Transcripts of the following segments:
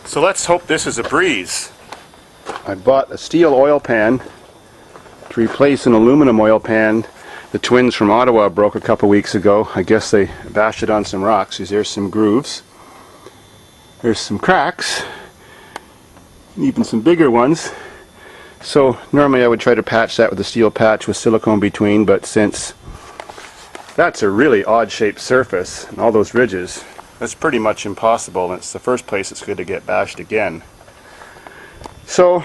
So let's hope this is a breeze. I bought a steel oil pan to replace an aluminum oil pan. The twins from Ottawa broke a couple weeks ago. I guess they bashed it on some rocks. There's some grooves. There's some cracks. Even some bigger ones. So normally I would try to patch that with a steel patch with silicone between, but since that's a really odd shaped surface and all those ridges, that's pretty much impossible, and it's the first place it's going to get bashed again. So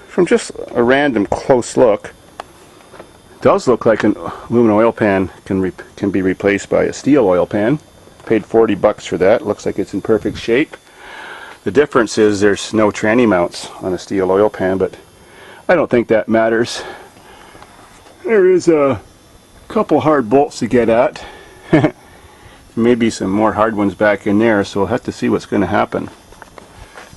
from just a random close look, it does look like an aluminum oil pan can be replaced by a steel oil pan. Paid $40 for that. Looks like it's in perfect shape. The difference is there's no tranny mounts on a steel oil pan, but I don't think that matters. There is a couple hard bolts to get at. Maybe some more hard ones back in there, so we'll have to see what's going to happen.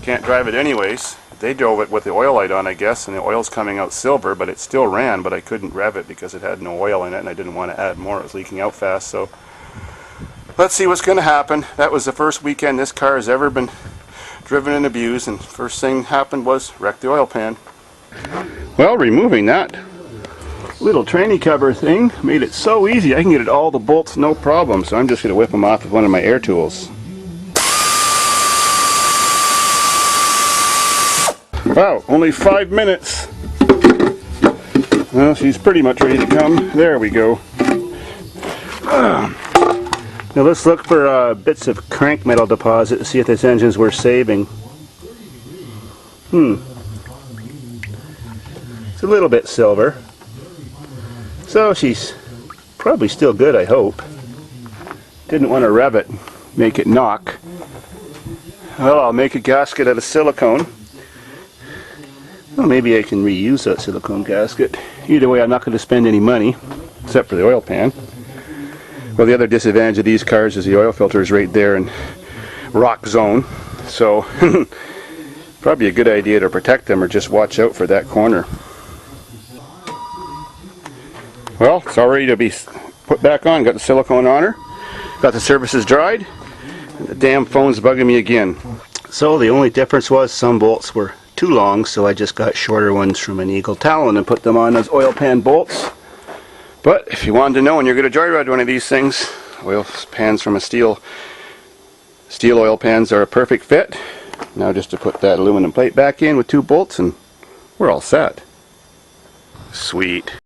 Can't drive it anyways. They drove it with the oil light on, I guess, and the oil's coming out silver, but it still ran, but I couldn't rev it because it had no oil in it, and I didn't want to add more. It was leaking out fast, so let's see what's going to happen. That was the first weekend this car has ever been driven and abused, and first thing happened was wreck the oil pan. Well, removing that little tranny cover thing made it so easy. I can get it all the bolts no problem, so I'm just going to whip them off with one of my air tools. Wow, only 5 minutes. Well, she's pretty much ready to come. There we go. Now let's look for bits of crank metal deposit to see if this engine's worth saving. It's a little bit silver. So she's probably still good, I hope. Didn't want to rev it, make it knock. Well, I'll make a gasket out of silicone. Well, maybe I can reuse that silicone gasket. Either way, I'm not going to spend any money, except for the oil pan. Well, the other disadvantage of these cars is the oil filter is right there in rock zone. So, probably a good idea to protect them or just watch out for that corner. Well, it's all ready to be put back on. Got the silicone on her. Got the surfaces dried. And the damn phone's bugging me again. So the only difference was some bolts were too long, so I just got shorter ones from an Eagle Talon and put them on as oil pan bolts. But if you wanted to know when you're going to joyride one of these things, oil pans from a steel oil pans are a perfect fit. Now just to put that aluminum plate back in with 2 bolts and we're all set. Sweet.